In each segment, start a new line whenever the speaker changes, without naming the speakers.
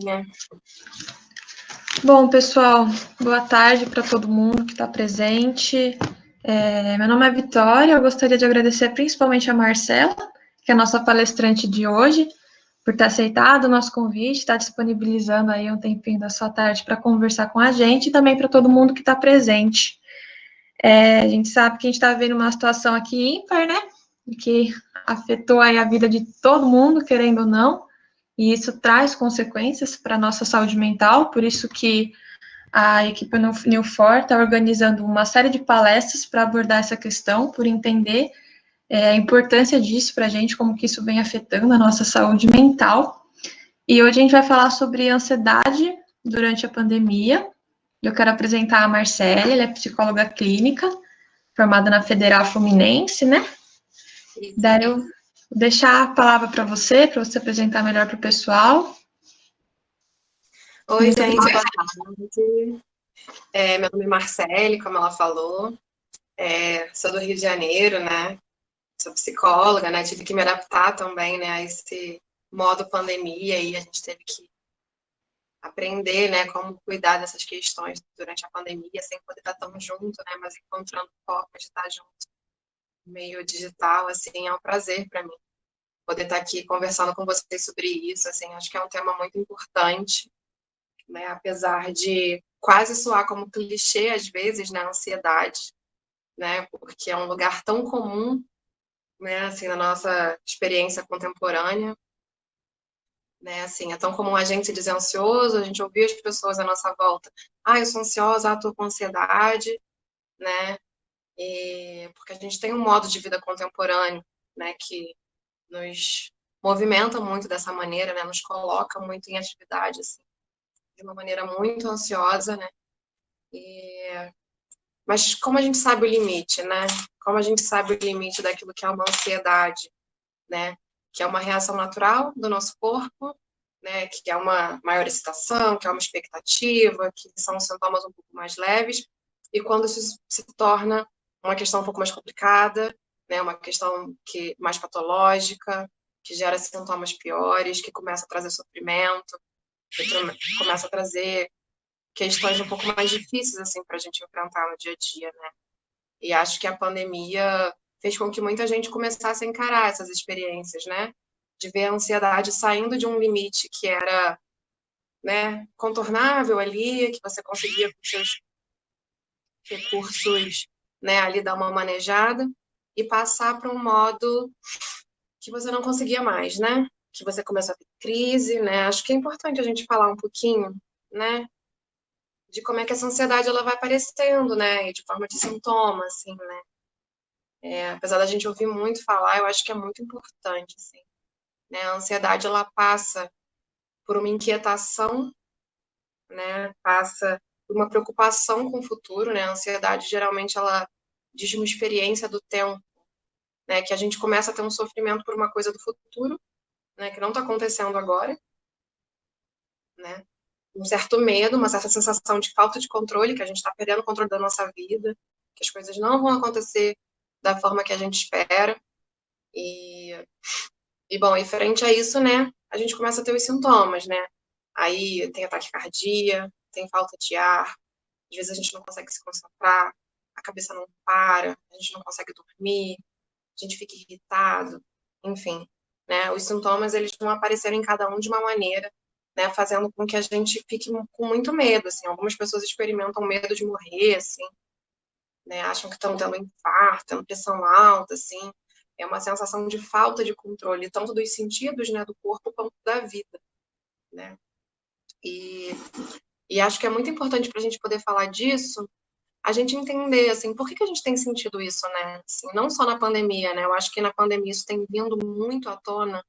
Paulinha.
Bom, pessoal, boa tarde para todo mundo que está presente. Meu nome é Vitória, eu gostaria de agradecer principalmente a Marcela, que é a nossa palestrante de hoje, por ter aceitado o nosso convite, estar disponibilizando aí um tempinho da sua tarde para conversar com a gente e também para todo mundo que está presente. A gente sabe que a gente está vivendo uma situação aqui ímpar, né? Que afetou aí a vida de todo mundo, querendo ou não, e isso traz consequências para a nossa saúde mental, por isso que a equipe New4 está organizando uma série de palestras para abordar essa questão, por entender a importância disso para a gente, como que isso vem afetando a nossa saúde mental. E hoje a gente vai falar sobre ansiedade durante a pandemia. Eu quero apresentar a Marcela, ela é psicóloga clínica, formada na Federal Fluminense, né?
Isso.
Daí eu vou deixar a palavra para você apresentar melhor para o pessoal.
Oi, gente, boa tarde. Meu nome é Marcele, como ela falou. Sou do Rio de Janeiro, né? Sou psicóloga, né? Tive que me adaptar também, né, a esse modo pandemia e a gente teve que aprender, né, como cuidar dessas questões durante a pandemia, sem poder estar tão junto, né, mas encontrando formas de estar junto no meio digital, assim, é um prazer para mim poder estar aqui conversando com vocês sobre isso, assim, acho que é um tema muito importante, né, apesar de quase soar como clichê às vezes, né, a ansiedade, né, porque é um lugar tão comum, né, assim, na nossa experiência contemporânea, né, assim, é tão comum a gente se dizer ansioso, a gente ouvir as pessoas à nossa volta, eu sou ansiosa, estou com ansiedade, né, porque a gente tem um modo de vida contemporâneo, né, que nos movimenta muito dessa maneira, né, nos coloca muito em atividade, assim, de uma maneira muito ansiosa, né, mas como a gente sabe o limite, né, como a gente sabe o limite daquilo que é uma ansiedade, né, que é uma reação natural do nosso corpo, né, que é uma maior excitação, que é uma expectativa, que são sintomas um pouco mais leves, e quando isso se torna uma questão um pouco mais complicada, né, uma questão mais patológica, que gera sintomas piores, que começa a trazer sofrimento, que começa a trazer questões um pouco mais difíceis assim para a gente enfrentar no dia a dia, né? E acho que a pandemia fez com que muita gente começasse a encarar essas experiências, né? De ver a ansiedade saindo de um limite que era, né, contornável ali, que você conseguia com seus recursos, né, ali dar uma manejada, e passar para um modo que você não conseguia mais, né? Que você começou a ter crise, né? Acho que é importante a gente falar um pouquinho, né, de como é que essa ansiedade ela vai aparecendo, né, e de forma de sintoma, assim, né? Apesar da gente ouvir muito falar, eu acho que é muito importante, assim, né? A ansiedade ela passa por uma inquietação, né? Passa por uma preocupação com o futuro, né? A ansiedade geralmente ela diz uma experiência do tempo, né? Que a gente começa a ter um sofrimento por uma coisa do futuro, né? Que não está acontecendo agora, né? Um certo medo, uma certa sensação de falta de controle, que a gente está perdendo o controle da nossa vida, que as coisas não vão acontecer da forma que a gente espera. Bom, e frente a isso, né, a gente começa a ter os sintomas, né? Aí tem ataque cardíaco, tem falta de ar, às vezes a gente não consegue se concentrar, a cabeça não para, a gente não consegue dormir, a gente fica irritado, enfim, né? Os sintomas, eles vão aparecendo em cada um de uma maneira, né, fazendo com que a gente fique com muito medo, assim. Algumas pessoas experimentam medo de morrer, assim, né? Acham que estão tendo infarto, tendo pressão alta, assim. É uma sensação de falta de controle, tanto dos sentidos, né, do corpo, quanto da vida, né? E acho que é muito importante para a gente poder falar disso, a gente entender, assim, por que a gente tem sentido isso, né? Assim, não só na pandemia, né? Eu acho que na pandemia isso tem vindo muito à tona,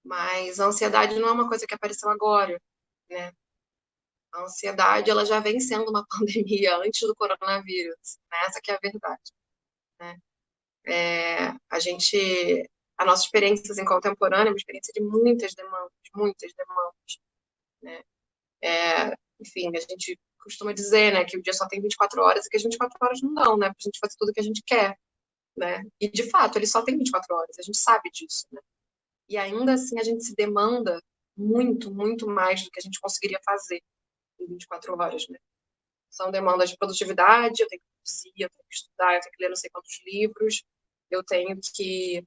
mas a ansiedade não é uma coisa que apareceu agora, né? A ansiedade, ela já vem sendo uma pandemia antes do coronavírus, né? Essa que é a verdade, né? A nossa experiência assim, contemporânea é uma experiência de muitas demandas, né? Enfim, a gente costuma dizer, né, que o dia só tem 24 horas e que as 24 horas não dão, né, pra gente fazer tudo o que a gente quer, né? E, de fato, ele só tem 24 horas, a gente sabe disso, né? E ainda assim a gente se demanda, muito, muito mais do que a gente conseguiria fazer em 24 horas, né? São demandas de produtividade, eu tenho que produzir, eu tenho que estudar, eu tenho que ler não sei quantos livros, eu tenho que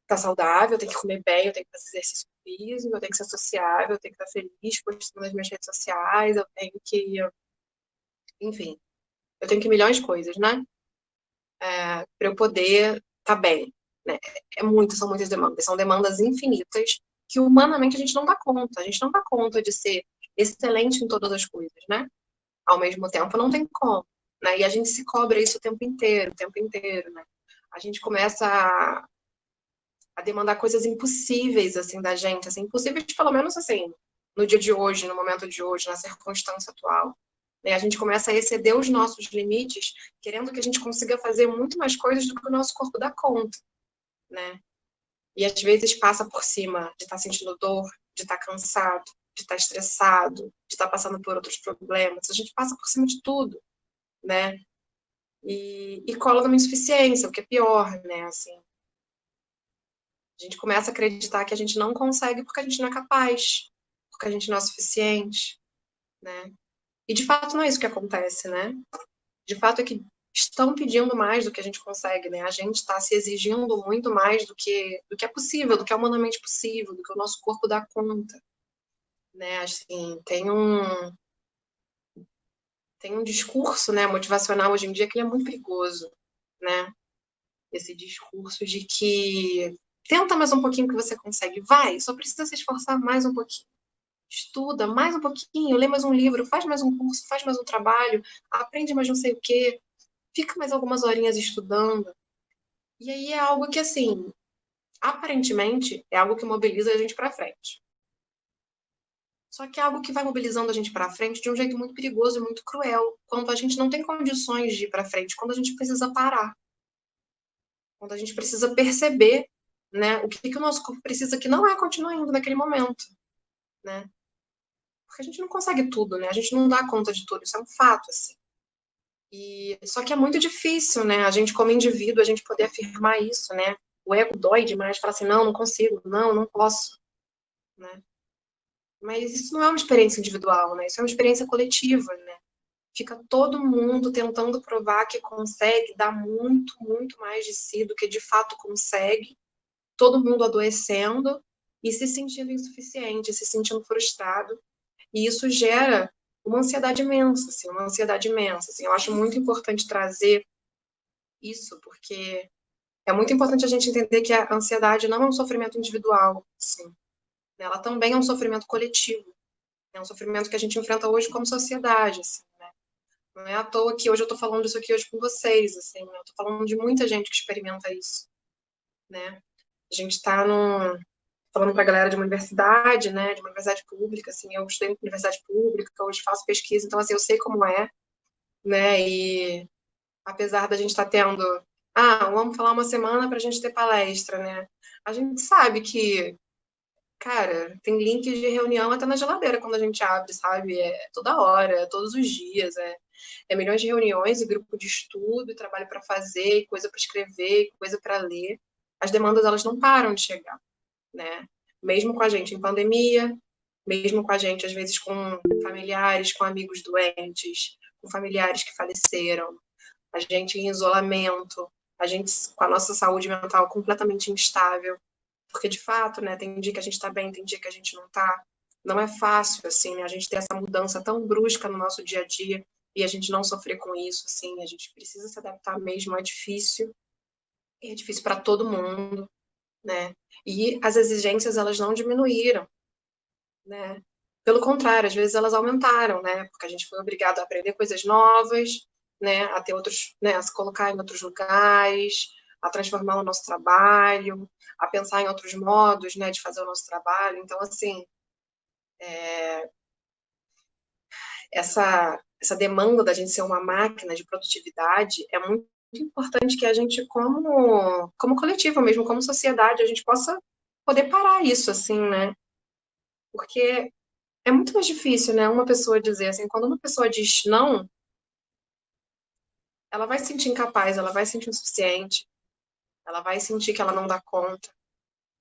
estar saudável, eu tenho que comer bem, eu tenho que fazer exercício físico, eu tenho que ser sociável, eu tenho que estar feliz postando nas minhas redes sociais, eu tenho que, enfim, eu tenho que milhões de coisas, né? Para eu poder estar bem, né? São muitas demandas, são demandas infinitas que humanamente a gente não dá conta, a gente não dá conta de ser excelente em todas as coisas, né? Ao mesmo tempo, não tem como, né? E a gente se cobra isso o tempo inteiro, né? A gente começa a demandar coisas impossíveis, assim, da gente, assim, impossíveis pelo menos, assim, no dia de hoje, no momento de hoje, na circunstância atual. Né? A gente começa a exceder os nossos limites, querendo que a gente consiga fazer muito mais coisas do que o nosso corpo dá conta, né? E às vezes passa por cima de estar sentindo dor, de estar cansado, de estar estressado, de estar passando por outros problemas. A gente passa por cima de tudo, né? E cola numa insuficiência, o que é pior, né? Assim, a gente começa a acreditar que a gente não consegue porque a gente não é capaz, porque a gente não é suficiente, né? E de fato não é isso que acontece, né? De fato é que estão pedindo mais do que a gente consegue, né? A gente está se exigindo muito mais do que é possível, do que é humanamente possível, do que o nosso corpo dá conta, né? Assim, tem um discurso, né, motivacional hoje em dia que ele é muito perigoso, né? Esse discurso de que tenta mais um pouquinho que você consegue, vai, só precisa se esforçar mais um pouquinho. Estuda mais um pouquinho, lê mais um livro, faz mais um curso, faz mais um trabalho, aprende mais não sei o quê, fica mais algumas horinhas estudando. E aí é algo que, assim, aparentemente, é algo que mobiliza a gente para frente. Só que é algo que vai mobilizando a gente para frente de um jeito muito perigoso e muito cruel, quando a gente não tem condições de ir para frente, quando a gente precisa parar, quando a gente precisa perceber, né, o que o nosso corpo precisa, que não é continuar indo naquele momento, né? Porque a gente não consegue tudo, né? A gente não dá conta de tudo, isso é um fato, assim. Só que é muito difícil, né? A gente, como indivíduo, a gente poder afirmar isso, né? O ego dói demais, fala assim, não, não consigo, não, não posso, né? Mas isso não é uma experiência individual, né? Isso é uma experiência coletiva, né? Fica todo mundo tentando provar que consegue dar muito, muito mais de si do que de fato consegue, todo mundo adoecendo e se sentindo insuficiente, se sentindo frustrado. E isso gera uma ansiedade imensa, assim, uma ansiedade imensa. Assim. Eu acho muito importante trazer isso, porque é muito importante a gente entender que a ansiedade não é um sofrimento individual, assim. Ela também é um sofrimento coletivo. É um sofrimento que a gente enfrenta hoje como sociedade, assim, né? Não é à toa que hoje eu estou falando isso aqui hoje com vocês, assim, né? Eu estou falando de muita gente que experimenta isso, né? A gente está falando para a galera de uma universidade, né? De uma universidade pública, assim, eu estudei em universidade pública, hoje faço pesquisa, então, assim, eu sei como é, né? E apesar da gente estar tendo, vamos falar uma semana para a gente ter palestra, né? A gente sabe que, cara, tem links de reunião até na geladeira quando a gente abre, sabe? É toda hora, é todos os dias, é milhões de reuniões e grupo de estudo, e trabalho para fazer, e coisa para escrever, e coisa para ler. As demandas, elas não param de chegar, né? Mesmo com a gente em pandemia, mesmo com a gente, às vezes, com familiares, com amigos doentes, com familiares que faleceram, a gente em isolamento, a gente com a nossa saúde mental completamente instável, porque de fato, né, tem dia que a gente está bem, tem dia que a gente não está. Não é fácil, assim, né, a gente ter essa mudança tão brusca no nosso dia a dia e a gente não sofrer com isso, assim, a gente precisa se adaptar mesmo, é difícil para todo mundo, né, e as exigências, elas não diminuíram, né, pelo contrário, às vezes elas aumentaram, né, porque a gente foi obrigado a aprender coisas novas, né, a ter outros, né, a se colocar em outros lugares, a transformar o nosso trabalho, a pensar em outros modos, né, de fazer o nosso trabalho. Então, assim, essa demanda da gente ser uma máquina de produtividade é muito importante que a gente, como coletivo mesmo, como sociedade, a gente possa poder parar isso, assim, né? Porque é muito mais difícil, né, uma pessoa dizer assim, quando uma pessoa diz não, ela vai se sentir incapaz, ela vai se sentir insuficiente, ela vai sentir que ela não dá conta.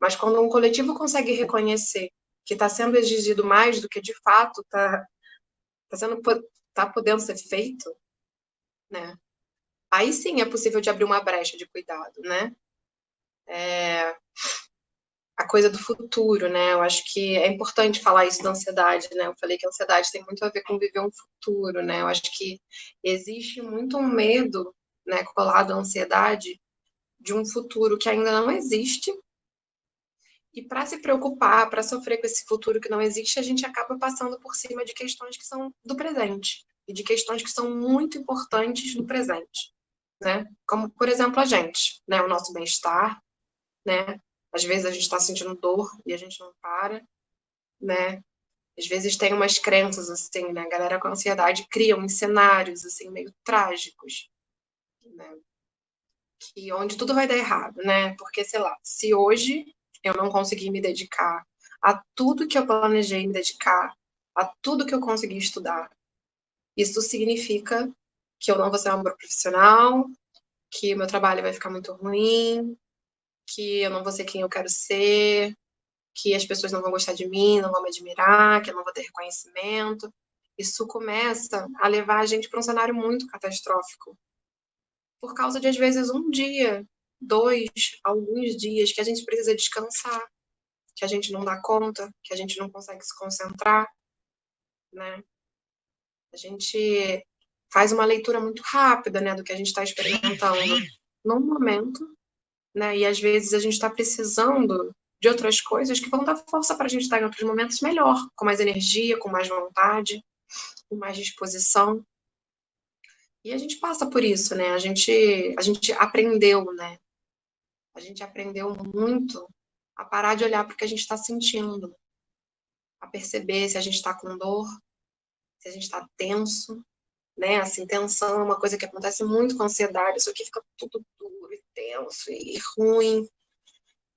Mas quando um coletivo consegue reconhecer que está sendo exigido mais do que de fato tá podendo ser feito, né? Aí sim é possível de abrir uma brecha de cuidado, né? A coisa do futuro, né? Eu acho que é importante falar isso da ansiedade, né? Eu falei que a ansiedade tem muito a ver com viver um futuro, né? Eu acho que existe muito um medo, né, colado à ansiedade de um futuro que ainda não existe. E para se preocupar, para sofrer com esse futuro que não existe, a gente acaba passando por cima de questões que são do presente e de questões que são muito importantes no presente, né? Como, por exemplo, a gente, né? O nosso bem-estar, né? Às vezes a gente está sentindo dor e a gente não para, né? Às vezes tem umas crenças, assim, né? A galera com ansiedade cria uns cenários, assim, meio trágicos, né? Que onde tudo vai dar errado, né? Porque, sei lá, se hoje eu não conseguir me dedicar a tudo que eu planejei me dedicar, a tudo que eu consegui estudar, isso significa que eu não vou ser uma boa profissional, que o meu trabalho vai ficar muito ruim, que eu não vou ser quem eu quero ser, que as pessoas não vão gostar de mim, não vão me admirar, que eu não vou ter reconhecimento. Isso começa a levar a gente para um cenário muito catastrófico. Por causa de, às vezes, um dia, dois, alguns dias que a gente precisa descansar, que a gente não dá conta, que a gente não consegue se concentrar, né? A gente faz uma leitura muito rápida, né, do que a gente está experimentando num momento, né? E às vezes a gente está precisando de outras coisas que vão dar força para a gente estar em outros momentos melhor, com mais energia, com mais vontade, com mais disposição. E a gente passa por isso, né? A gente aprendeu, né? A gente aprendeu muito a parar de olhar para o que a gente está sentindo, a perceber se a gente está com dor, se a gente está tenso, né? Assim, tensão é uma coisa que acontece muito com a ansiedade, isso aqui fica tudo duro e tenso e ruim,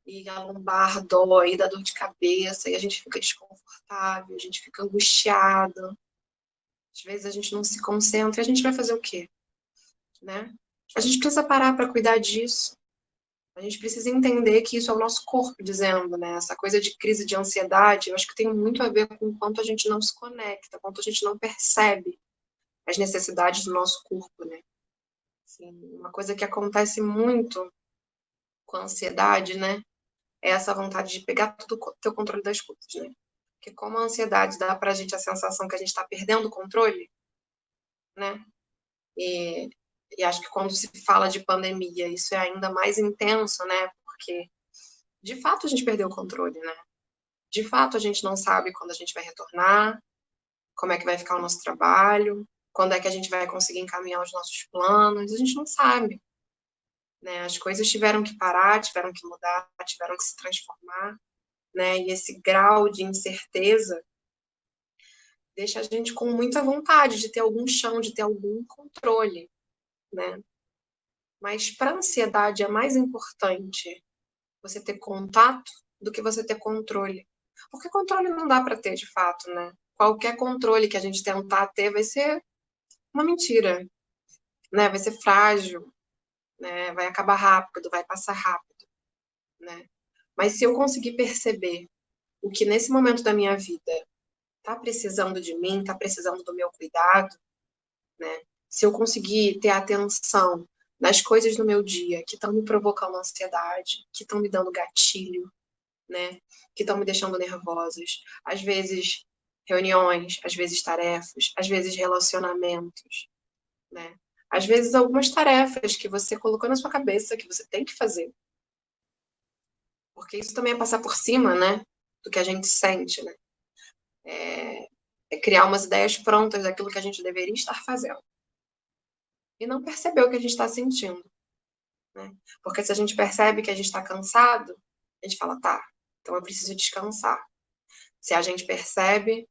e a lombar dói, dá dor de cabeça, e a gente fica desconfortável, a gente fica angustiado. Às vezes a gente não se concentra, e a gente vai fazer o quê? Né? A gente precisa parar para cuidar disso. A gente precisa entender que isso é o nosso corpo dizendo, né? Essa coisa de crise de ansiedade, eu acho que tem muito a ver com o quanto a gente não se conecta, quanto a gente não percebe as necessidades do nosso corpo, né? Assim, uma coisa que acontece muito com a ansiedade, né? É essa vontade de pegar tudo, ter o controle das coisas, né? Porque como a ansiedade dá pra gente a sensação que a gente está perdendo o controle, né? E, e acho que quando se fala de pandemia, isso é ainda mais intenso, né? Porque, de fato, a gente perdeu o controle, né? De fato, a gente não sabe quando a gente vai retornar, como é que vai ficar o nosso trabalho, quando é que a gente vai conseguir encaminhar os nossos planos, a gente não sabe, né? As coisas tiveram que parar, tiveram que mudar, tiveram que se transformar, né? E esse grau de incerteza deixa a gente com muita vontade de ter algum chão, de ter algum controle, né? Mas para a ansiedade é mais importante você ter contato do que você ter controle. Porque controle não dá para ter de fato, né? Qualquer controle que a gente tentar ter vai ser uma mentira, né? Vai ser frágil, né? Vai acabar rápido, vai passar rápido, né? Mas se eu conseguir perceber o que nesse momento da minha vida está precisando de mim, está precisando do meu cuidado, né? Se eu conseguir ter atenção nas coisas do meu dia que estão me provocando ansiedade, que estão me dando gatilho, né? Que estão me deixando nervosas. Às vezes reuniões, às vezes tarefas, às vezes relacionamentos, né? Às vezes algumas tarefas que você colocou na sua cabeça que você tem que fazer. Porque isso também é passar por cima, né? Do que a gente sente, né? É criar umas ideias prontas daquilo que a gente deveria estar fazendo. E não perceber o que a gente está sentindo, né? Porque se a gente percebe que a gente está cansado, a gente fala, tá, então eu preciso descansar. Se a gente percebe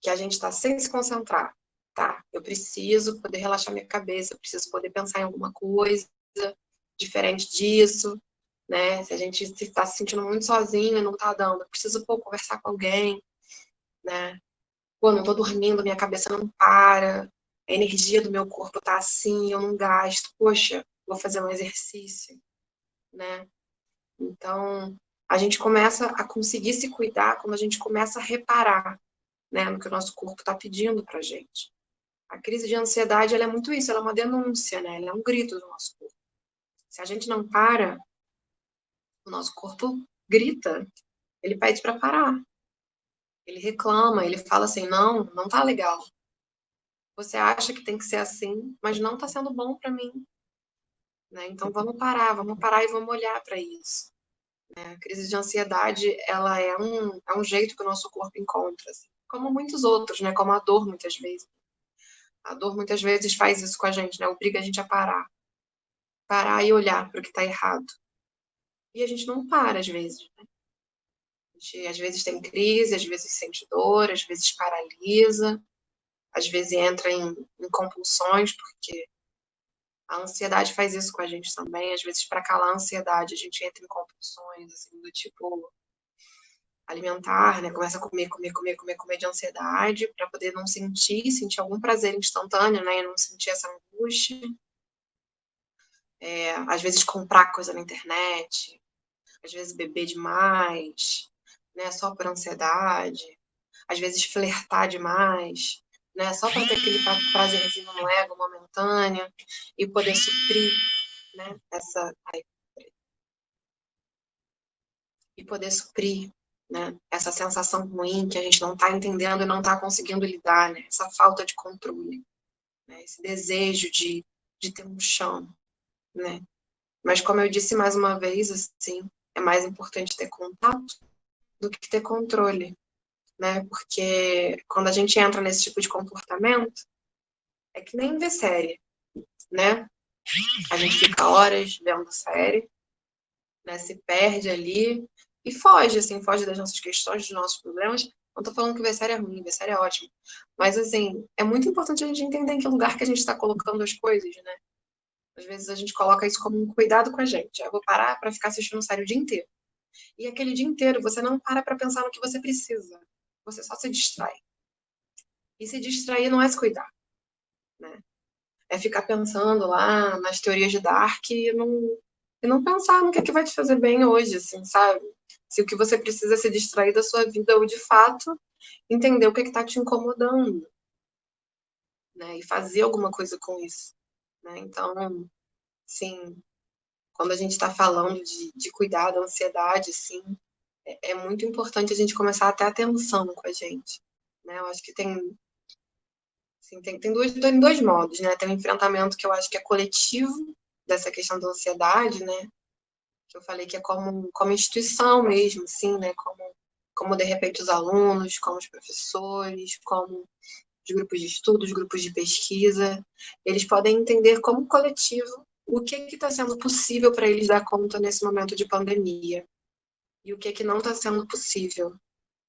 que a gente está sem se concentrar, tá, eu preciso poder relaxar minha cabeça, eu preciso poder pensar em alguma coisa diferente disso, né? Se a gente está se sentindo muito sozinho e não está dando, eu preciso, pô, conversar com alguém, né? Pô, não estou dormindo, minha cabeça não para, a energia do meu corpo tá assim, eu não gasto, poxa, vou fazer um exercício, né? Então, a gente começa a conseguir se cuidar quando a gente começa a reparar, né, no que o nosso corpo está pedindo para a gente. A crise de ansiedade, ela é muito isso, ela é uma denúncia, né? Ela é um grito do nosso corpo. Se a gente não para, o nosso corpo grita, ele pede para parar. Ele reclama, ele fala assim, não, não tá legal. Você acha que tem que ser assim, mas não tá sendo bom para mim. Né? Então vamos parar e vamos olhar para isso. Né? A crise de ansiedade, ela é um jeito que o nosso corpo encontra, assim, como muitos outros, né? Como a dor muitas vezes. A dor muitas vezes faz isso com a gente, né? Obriga a gente a parar e olhar para o que está errado. E a gente não para às vezes. Né? A gente, às vezes tem crise, às vezes sente dor, às vezes paralisa, às vezes entra em compulsões, porque a ansiedade faz isso com a gente também. Às vezes, para calar a ansiedade, a gente entra em compulsões, assim, do tipo alimentar, né? Começa a comer de ansiedade para poder não sentir algum prazer instantâneo, né? E não sentir essa angústia. Às vezes comprar coisa na internet, às vezes beber demais, né? Só por ansiedade. Às vezes flertar demais, né? Só para ter aquele prazerzinho no ego momentâneo e poder suprir, né? E poder suprir, né, essa sensação ruim que a gente não está entendendo e não está conseguindo lidar, né, essa falta de controle, né, esse desejo de ter um chão, né. Mas como eu disse mais uma vez, assim, é mais importante ter contato do que ter controle, né, porque quando a gente entra nesse tipo de comportamento, é que nem ver série, né, a gente fica horas vendo série, né, se perde ali e foge, assim, foge das nossas questões, dos nossos problemas. Não tô falando que ver série é ruim, ver série é ótimo. Mas, assim, é muito importante a gente entender em que lugar que a gente está colocando as coisas, né? Às vezes a gente coloca isso como um cuidado com a gente. Eu vou parar para ficar assistindo série o dia inteiro. E aquele dia inteiro você não para pensar no que você precisa. Você só se distrai. E se distrair não é se cuidar, né? É ficar pensando lá nas teorias de Dark e não pensar no que vai te fazer bem hoje, assim, sabe? Se o que você precisa é se distrair da sua vida ou, de fato, entender o que está te incomodando, né? E fazer alguma coisa com isso, né? Então, assim, quando a gente está falando de cuidar da ansiedade, assim, é muito importante a gente começar a ter atenção com a gente, né? Eu acho que assim, tem dois modos, né? Tem um enfrentamento que eu acho que é coletivo dessa questão da ansiedade, né? Que eu falei que é como instituição mesmo, assim, né? Como de repente os alunos, como os professores, como os grupos de estudo, os grupos de pesquisa, eles podem entender como coletivo o que está sendo possível para eles dar conta nesse momento de pandemia e o que não está sendo possível,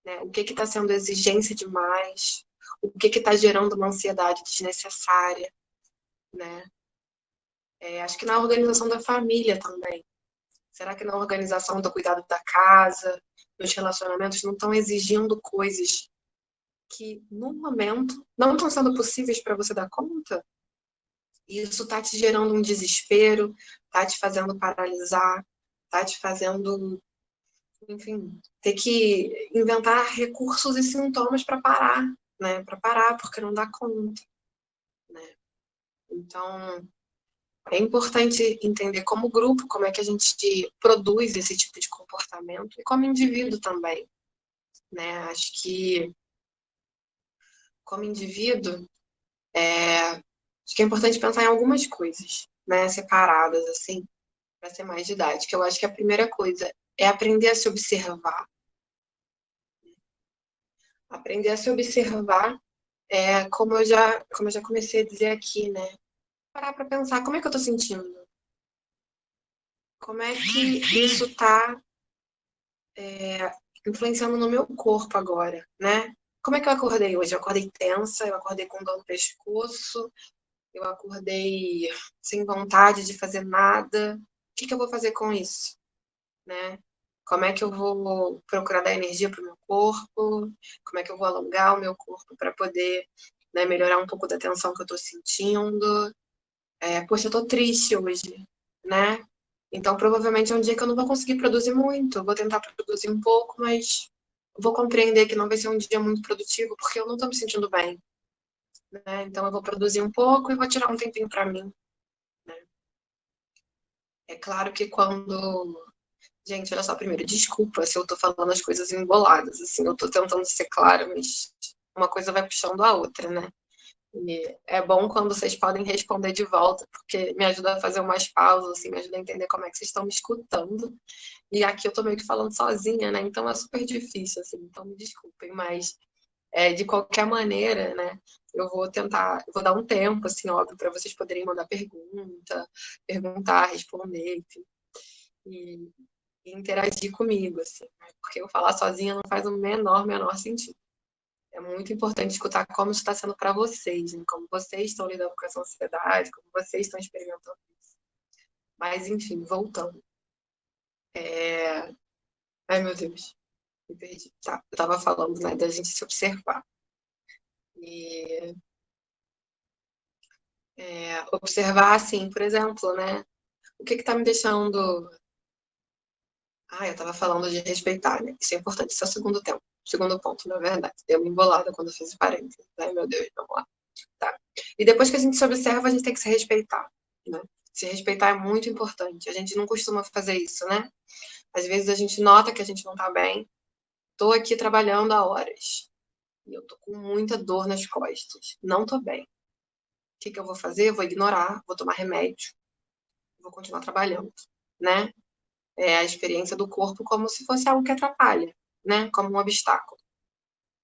né? O que está sendo exigência demais, o que está gerando uma ansiedade desnecessária, né? Acho que na organização da família também. Será que na organização do cuidado da casa, dos relacionamentos, não estão exigindo coisas que, no momento, não estão sendo possíveis para você dar conta? E isso está te gerando um desespero, está te fazendo paralisar, está te fazendo, enfim, ter que inventar recursos e sintomas para parar, né? Para parar, porque não dá conta, né? Então, é importante entender como grupo, como é que a gente produz esse tipo de comportamento e como indivíduo também, né? Acho que como indivíduo, acho que é importante pensar em algumas coisas, né? Separadas, assim, para ser mais didática. Eu acho que a primeira coisa é aprender a se observar. Aprender a se observar como eu já comecei a dizer aqui, né? Parar para pensar como é que eu estou sentindo. Como é que isso está influenciando no meu corpo agora, né? Como é que eu acordei hoje? Eu acordei tensa, eu acordei com dor no pescoço, eu acordei sem vontade de fazer nada. O que eu vou fazer com isso, né? Como é que eu vou procurar dar energia para o meu corpo? Como é que eu vou alongar o meu corpo para poder, né, melhorar um pouco da tensão que eu estou sentindo? Poxa, eu estou triste hoje, né? Então, provavelmente é um dia que eu não vou conseguir produzir muito. Eu vou tentar produzir um pouco, mas vou compreender que não vai ser um dia muito produtivo, porque eu não estou me sentindo bem, né? Então, eu vou produzir um pouco e vou tirar um tempinho para mim, né? É claro que quando... Gente, olha só, primeiro, desculpa se eu tô falando as coisas emboladas, assim, eu tô tentando ser clara, mas uma coisa vai puxando a outra, né? E é bom quando vocês podem responder de volta, porque me ajuda a fazer umas pausas, assim, me ajuda a entender como é que vocês estão me escutando. E aqui eu tô meio que falando sozinha, né? Então é super difícil, assim, então me desculpem, mas de qualquer maneira, né? Eu vou tentar, eu vou dar um tempo, assim, óbvio, para vocês poderem mandar pergunta, perguntar, responder, enfim, e, e interagir comigo, assim, né? Porque eu falar sozinha não faz o menor sentido. É muito importante escutar como isso está sendo para vocês, né? Como vocês estão lidando com essa ansiedade, como vocês estão experimentando isso. Mas, enfim, voltando. Ai, meu Deus, me perdi. Tá, eu estava falando, né, da gente se observar. E observar, assim, por exemplo, né? O que está me deixando... Ah, eu estava falando de respeitar, né? Isso é importante, isso é o segundo tempo. Segundo ponto, na verdade. Deu uma embolada quando eu fiz parênteses. Ai, meu Deus, vamos lá. Tá. E depois que a gente se observa, a gente tem que se respeitar, né? Se respeitar é muito importante. A gente não costuma fazer isso, né? Às vezes a gente nota que a gente não tá bem. Tô aqui trabalhando há horas e eu tô com muita dor nas costas. Não tô bem. O que que eu vou fazer? Eu vou ignorar, vou tomar remédio, vou continuar trabalhando, né? É a experiência do corpo como se fosse algo que atrapalha, né? Como um obstáculo.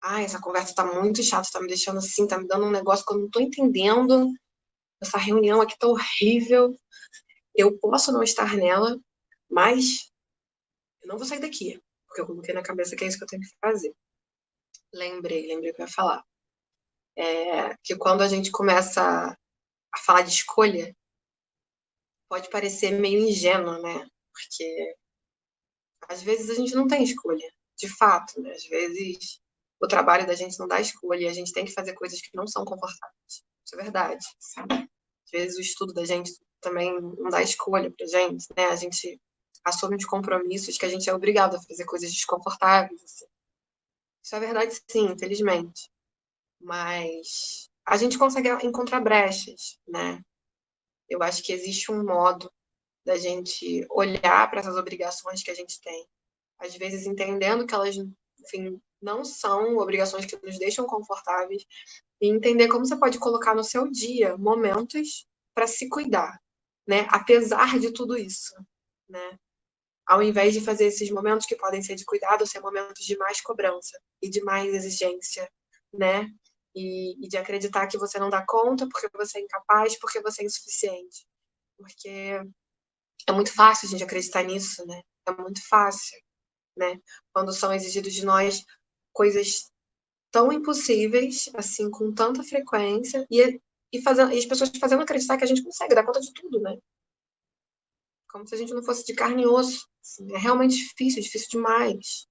Ah, essa conversa tá muito chata, tá me deixando assim, tá me dando um negócio que eu não tô entendendo. Essa reunião aqui tá horrível. Eu posso não estar nela, mas eu não vou sair daqui, porque eu coloquei na cabeça que é isso que eu tenho que fazer. Lembrei que eu ia falar. Que quando a gente começa a falar de escolha, pode parecer meio ingênuo, né? Porque às vezes a gente não tem escolha, de fato, né? Às vezes o trabalho da gente não dá escolha e a gente tem que fazer coisas que não são confortáveis. Isso é verdade. Sabe? Às vezes o estudo da gente também não dá escolha pra gente, né? A gente assume os compromissos que a gente é obrigado a fazer coisas desconfortáveis. Assim. Isso é verdade, sim, infelizmente. Mas a gente consegue encontrar brechas, né? Eu acho que existe um modo da gente olhar para essas obrigações que a gente tem. Às vezes entendendo que elas, enfim, não são obrigações que nos deixam confortáveis e entender como você pode colocar no seu dia momentos para se cuidar, né? Apesar de tudo isso, né? Ao invés de fazer esses momentos que podem ser de cuidado, ser momentos de mais cobrança e de mais exigência, né? E de acreditar que você não dá conta porque você é incapaz, porque você é insuficiente. Porque é muito fácil a gente acreditar nisso, né? É muito fácil, né? Quando são exigidos de nós coisas tão impossíveis, assim, com tanta frequência, e as pessoas fazendo acreditar que a gente consegue dar conta de tudo, né? Como se a gente não fosse de carne e osso. Assim, é realmente difícil, difícil demais.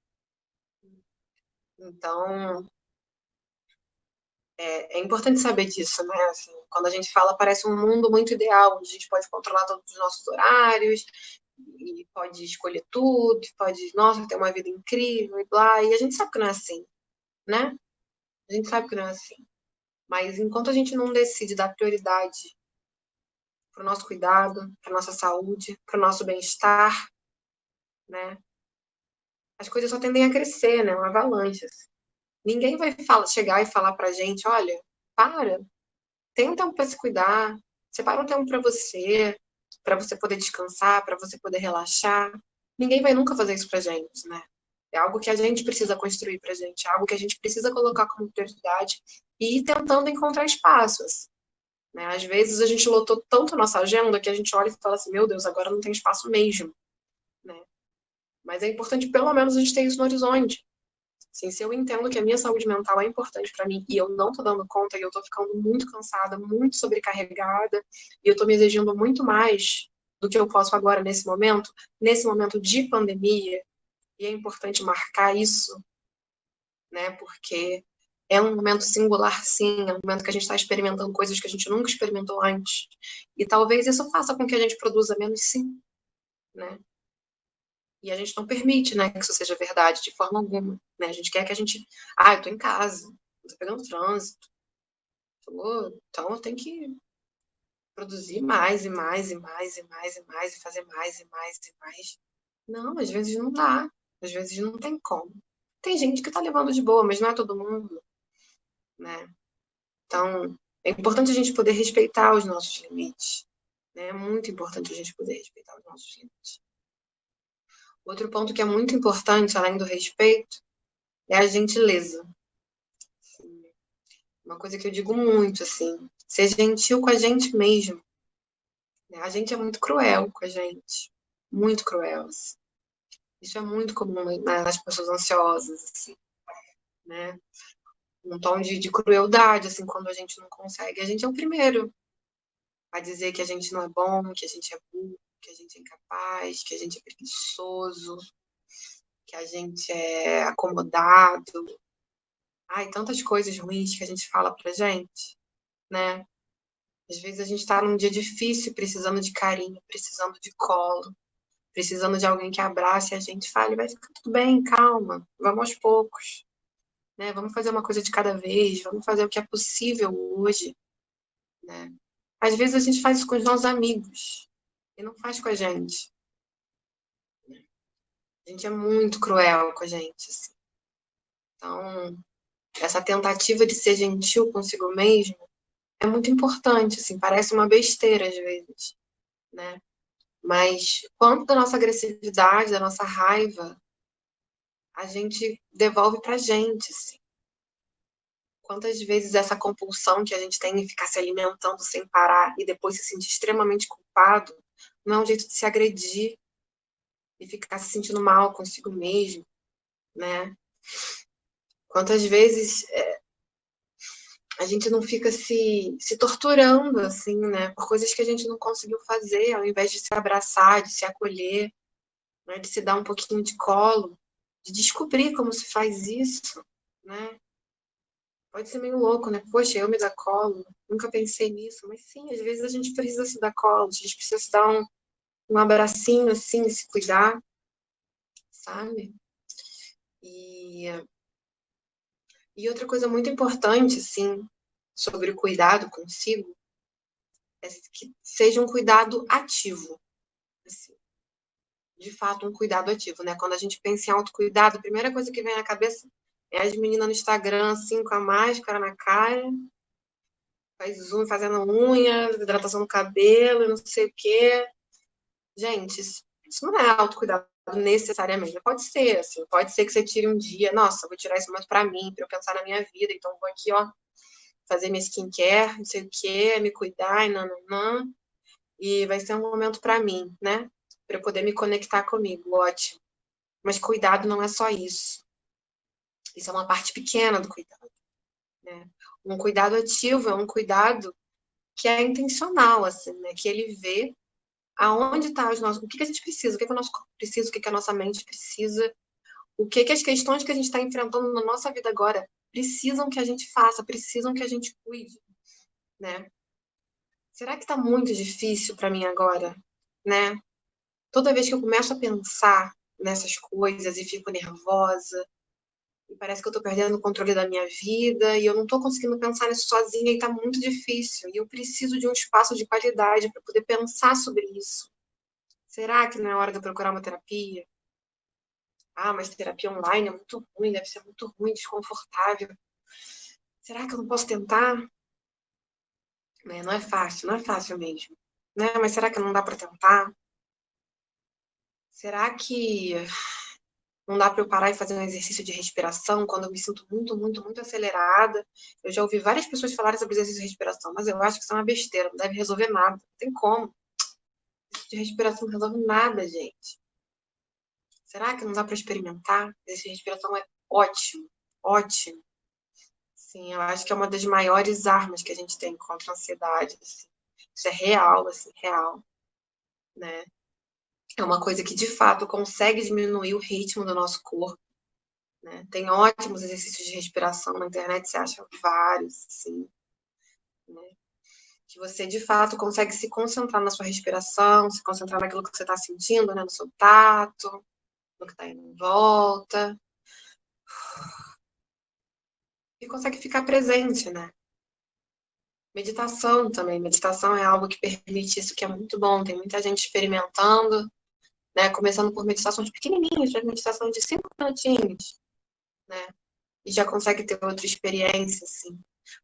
Então, é importante saber disso, né? Assim, quando a gente fala, parece um mundo muito ideal, onde a gente pode controlar todos os nossos horários, e pode escolher tudo, pode, nossa, ter uma vida incrível e blá. E a gente sabe que não é assim, né? A gente sabe que não é assim. Mas enquanto a gente não decide dar prioridade para o nosso cuidado, para nossa saúde, para o nosso bem-estar, né? As coisas só tendem a crescer, né? Uma avalanche. Assim. Ninguém vai chegar e falar pra gente, olha, para, tem um tempo para se cuidar, separa um tempo para você poder descansar, para você poder relaxar. Ninguém vai nunca fazer isso pra gente, né? É algo que a gente precisa construir pra gente, é algo que a gente precisa colocar como prioridade e ir tentando encontrar espaços. Né? Às vezes a gente lotou tanto a nossa agenda que a gente olha e fala assim, meu Deus, agora não tem espaço mesmo. Né? Mas é importante pelo menos a gente ter isso no horizonte. Assim, se eu entendo que a minha saúde mental é importante para mim e eu não tô dando conta e eu tô ficando muito cansada, muito sobrecarregada e eu tô me exigindo muito mais do que eu posso agora nesse momento de pandemia, e é importante marcar isso, né? Porque é um momento singular, sim, é um momento que a gente está experimentando coisas que a gente nunca experimentou antes. E talvez isso faça com que a gente produza menos, sim. né? E a gente não permite, né, que isso seja verdade de forma alguma, né? A gente quer que a gente... Ah, eu tô em casa, eu tô pegando trânsito, então eu tenho que produzir mais e mais e mais e mais e mais e fazer mais e mais e mais. Não, às vezes não dá. Às vezes não tem como. Tem gente que tá levando de boa, mas não é todo mundo, né? Então, é importante a gente poder respeitar os nossos limites, né? É muito importante a gente poder respeitar os nossos limites. Outro ponto que é muito importante, além do respeito, é a gentileza. Uma coisa que eu digo muito, assim, ser gentil com a gente mesmo. Né? A gente é muito cruel com a gente. Muito cruel, assim. Isso é muito comum nas pessoas ansiosas, assim, né? Um tom de crueldade, assim, quando a gente não consegue. A gente é o primeiro a dizer que a gente não é bom, que a gente é burro, que a gente é incapaz, que a gente é preguiçoso, que a gente é acomodado. Ai, tantas coisas ruins que a gente fala pra gente, né? Às vezes a gente tá num dia difícil, precisando de carinho, precisando de colo, precisando de alguém que abrace a gente e fale, vai ficar tudo bem, calma, vamos aos poucos, né? Vamos fazer uma coisa de cada vez, vamos fazer o que é possível hoje, né? Às vezes a gente faz isso com os nossos amigos e não faz com a gente. A gente é muito cruel com a gente, assim. Então, essa tentativa de ser gentil consigo mesmo é muito importante, assim, parece uma besteira às vezes, né? Mas quanto da nossa agressividade, da nossa raiva, a gente devolve pra gente, assim. Quantas vezes essa compulsão que a gente tem em ficar se alimentando sem parar e depois se sentir extremamente culpado, não é um jeito de se agredir e ficar se sentindo mal consigo mesmo, né? Quantas vezes a gente não fica se torturando, assim, né? Por coisas que a gente não conseguiu fazer, ao invés de se abraçar, de se acolher, né? De se dar um pouquinho de colo, de descobrir como se faz isso, né? Pode ser meio louco, né? Poxa, eu me dar colo, nunca pensei nisso, mas sim, às vezes a gente precisa se dar colo, a gente precisa se dar um abracinho, assim, se cuidar, sabe? E, e outra coisa muito importante, assim, sobre o cuidado consigo, é que seja um cuidado ativo, assim, de fato, um cuidado ativo, né? Quando a gente pensa em autocuidado, a primeira coisa que vem na cabeça é as meninas no Instagram, assim, com a máscara na cara, faz zoom fazendo unha, hidratação no cabelo, não sei o quê. Gente, isso não é autocuidado necessariamente. Pode ser, assim, pode ser que você tire um dia, nossa, vou tirar esse momento pra mim, pra eu pensar na minha vida, então vou aqui, ó, fazer minha skincare, não sei o quê, me cuidar, e nananã, e vai ser um momento pra mim, né? Pra eu poder me conectar comigo, ótimo. Mas cuidado não é só isso. Isso é uma parte pequena do cuidado, né? Um cuidado ativo é um cuidado que é intencional, assim, né? Que ele vê aonde está os nossos, o que a gente precisa, o que o nosso corpo precisa, o que a nossa mente precisa, o que as questões que a gente está enfrentando na nossa vida agora precisam que a gente faça, precisam que a gente cuide, né? Será que está muito difícil para mim agora, né? Toda vez que eu começo a pensar nessas coisas e fico nervosa, e parece que eu estou perdendo o controle da minha vida, e eu não estou conseguindo pensar nisso sozinha, e está muito difícil, e eu preciso de um espaço de qualidade para poder pensar sobre isso. Será que não é hora de eu procurar uma terapia? Ah, mas terapia online é muito ruim, deve ser muito ruim, desconfortável. Será que eu não posso tentar? Né? Não é fácil mesmo. Né? Mas será que não dá para tentar? Será que não dá para eu parar e fazer um exercício de respiração quando eu me sinto muito, muito, muito acelerada? Eu já ouvi várias pessoas falarem sobre exercício de respiração, mas eu acho que isso é uma besteira, não deve resolver nada. Não tem como. Exercício de respiração não resolve nada, gente. Será que não dá para experimentar? Exercício de respiração é ótimo, ótimo. Sim, eu acho que é uma das maiores armas que a gente tem contra a ansiedade. Assim. Isso é real, assim, real, né? É uma coisa que, de fato, consegue diminuir o ritmo do nosso corpo, né? Tem ótimos exercícios de respiração na internet, você acha vários, assim, né? que você, de fato, consegue se concentrar na sua respiração, se concentrar naquilo que você está sentindo, né, no seu tato, no que está em volta, e consegue ficar presente, né? Meditação também. Meditação é algo que permite isso, que é muito bom. Tem muita gente experimentando, né? Começando por meditações pequenininhas, meditação de 5 minutinhos, né? E já consegue ter outra experiência, assim.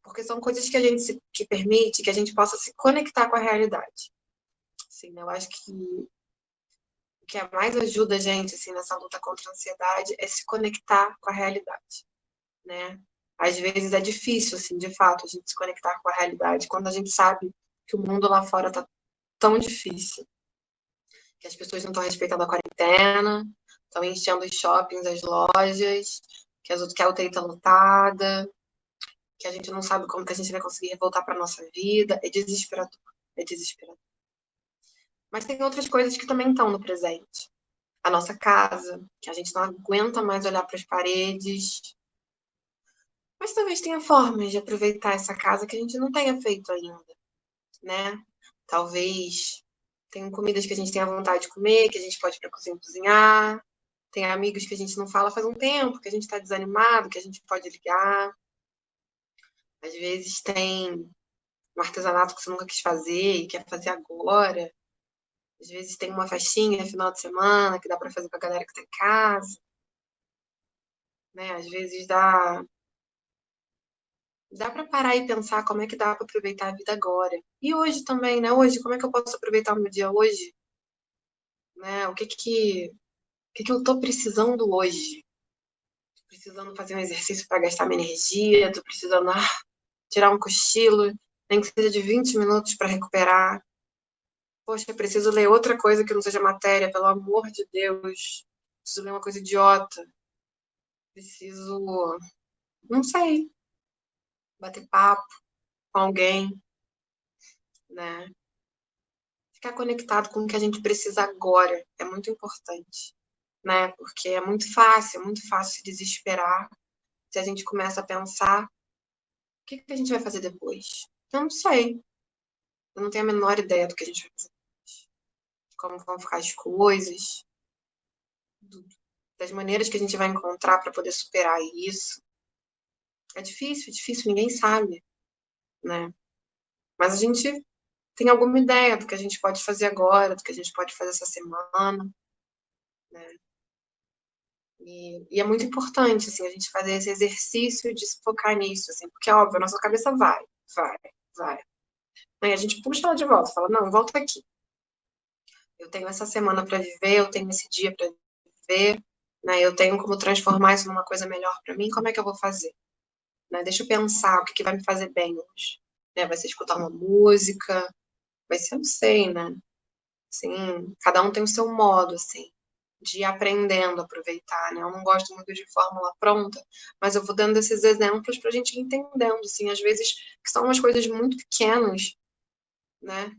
Porque são coisas que a gente que permite que a gente possa se conectar com a realidade. Assim, né? Eu acho que o que mais ajuda a gente, assim, nessa luta contra a ansiedade é se conectar com a realidade, né? Às vezes é difícil, assim, de fato, a gente se conectar com a realidade quando a gente sabe que o mundo lá fora tá tão difícil, que as pessoas não estão respeitando a quarentena, estão enchendo os shoppings, as lojas, que a UTI está lotada, que a gente não sabe como que a gente vai conseguir voltar para nossa vida. É desesperador, é desesperador. Mas tem outras coisas que também estão no presente. A nossa casa, que a gente não aguenta mais olhar para as paredes. Mas talvez tenha formas de aproveitar essa casa que a gente não tenha feito ainda, né? Talvez tenham comidas que a gente tenha vontade de comer, que a gente pode ir para a cozinha cozinhar. Tem amigos que a gente não fala faz um tempo, que a gente está desanimado, que a gente pode ligar. Às vezes tem um artesanato que você nunca quis fazer e quer fazer agora. Às vezes tem uma festinha final de semana que dá para fazer com a galera que está em casa. Né? Às vezes dá para parar e pensar como é que dá para aproveitar a vida agora. E hoje também, né? Hoje, como é que eu posso aproveitar o meu dia hoje? Né? O que eu tô precisando hoje? Tô precisando fazer um exercício para gastar minha energia, tô precisando tirar um cochilo, nem que seja de 20 minutos para recuperar. Poxa, eu preciso ler outra coisa que não seja matéria, pelo amor de Deus. Preciso ler uma coisa idiota. Preciso, não sei, bater papo com alguém, né? Ficar conectado com o que a gente precisa agora é muito importante, né? Porque é muito fácil se desesperar se a gente começa a pensar o que a gente vai fazer depois. Eu não sei, eu não tenho a menor ideia do que a gente vai fazer depois, de como vão ficar as coisas, das maneiras que a gente vai encontrar para poder superar isso. É difícil, ninguém sabe, né? Mas a gente tem alguma ideia do que a gente pode fazer agora, do que a gente pode fazer essa semana, né? E é muito importante, assim, a gente fazer esse exercício de se focar nisso, assim, porque, óbvio, a nossa cabeça vai, vai. Aí a gente puxa ela de volta, fala, não, volta aqui. Eu tenho essa semana para viver, eu tenho esse dia para viver, né? Eu tenho como transformar isso numa coisa melhor para mim, como é que eu vou fazer? Né? Deixa eu pensar o que vai me fazer bem hoje. Né? Vai ser escutar uma música, vai ser, não sei, né? Assim, cada um tem o seu modo, assim, de ir aprendendo a aproveitar, né? Eu não gosto muito de fórmula pronta, mas eu vou dando esses exemplos para a gente ir entendendo, assim, às vezes que são umas coisas muito pequenas, né?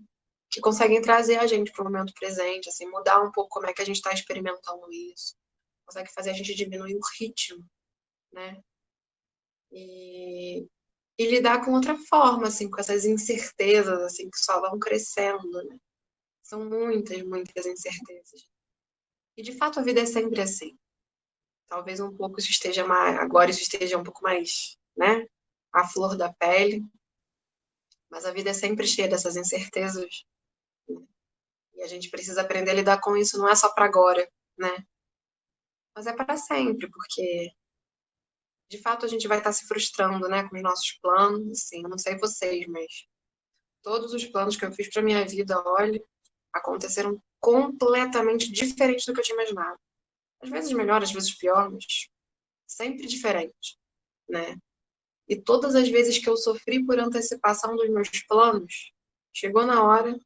Que conseguem trazer a gente para o momento presente, assim, mudar um pouco como é que a gente está experimentando isso, consegue fazer a gente diminuir o ritmo, né? E, e lidar com outra forma, assim, com essas incertezas, assim, que só vão crescendo, né? São muitas incertezas. E de fato a vida é sempre assim. Talvez um pouco isso esteja mais, agora isso esteja um pouco mais, né, à flor da pele, mas a vida é sempre cheia dessas incertezas, né? E a gente precisa aprender a lidar com isso, não é só para agora, né? Mas é para sempre, porque de fato a gente vai estar se frustrando, né, com os nossos planos, assim, eu não sei vocês, mas todos os planos que eu fiz para minha vida, olha, aconteceram completamente diferentes do que eu tinha imaginado. Às vezes melhor, às vezes pior, mas sempre diferente, né? E todas as vezes que eu sofri por antecipação dos meus planos, chegou na hora,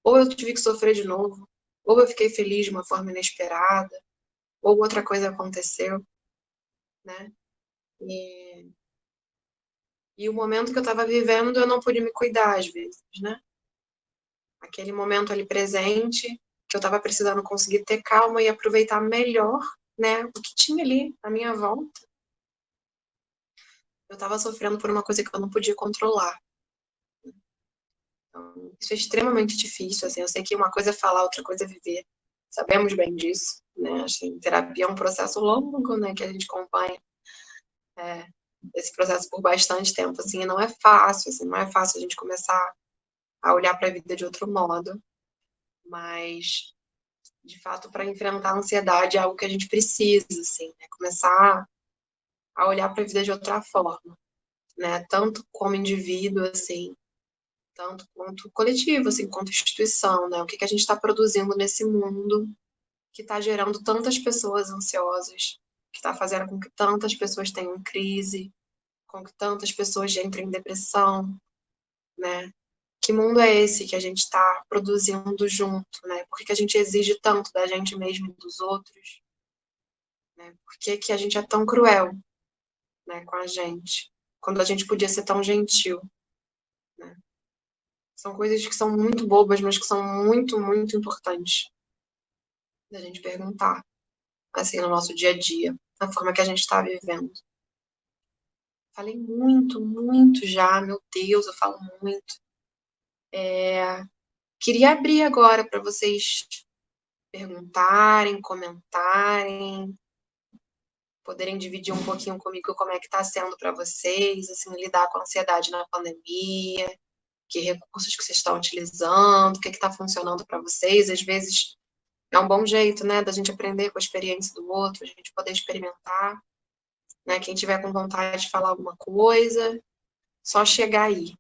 ou eu tive que sofrer de novo, ou eu fiquei feliz de uma forma inesperada, ou outra coisa aconteceu, né? E, e o momento que eu estava vivendo, eu não pude me cuidar às vezes, né? Aquele momento ali presente, que eu estava precisando conseguir ter calma e aproveitar melhor, né? O que tinha ali à minha volta. Eu estava sofrendo por uma coisa que eu não podia controlar. Então, isso é extremamente difícil, assim, eu sei que uma coisa é falar, outra coisa é viver. Sabemos bem disso, né? Assim, terapia é um processo longo, né, que a gente acompanha esse processo por bastante tempo, assim, e não é fácil, assim, não é fácil a gente começar a olhar para a vida de outro modo, mas, de fato, para enfrentar a ansiedade é algo que a gente precisa, assim, né? Começar a olhar para a vida de outra forma, né? Tanto como indivíduo, assim, tanto quanto coletivo, assim, quanto instituição, né? O que a gente está produzindo nesse mundo que está gerando tantas pessoas ansiosas, que está fazendo com que tantas pessoas tenham crise, com que tantas pessoas entrem em depressão, né? Que mundo é esse que a gente está produzindo junto, né? Por que a gente exige tanto da gente mesmo e dos outros? Né? Por que a gente é tão cruel, né, com a gente? Quando a gente podia ser tão gentil, né? São coisas que são muito bobas, mas que são muito, muito importantes da gente perguntar, assim, no nosso dia a dia, na forma que a gente está vivendo. Falei muito, muito já, meu Deus, eu falo muito. Queria abrir agora para vocês perguntarem, comentarem, poderem dividir um pouquinho comigo como é que está sendo para vocês, assim, lidar com a ansiedade na pandemia, que recursos que vocês estão utilizando, o que está funcionando para vocês. Às vezes é um bom jeito, né, da gente aprender com a experiência do outro, a gente poder experimentar, né, quem tiver com vontade de falar alguma coisa, só chegar aí.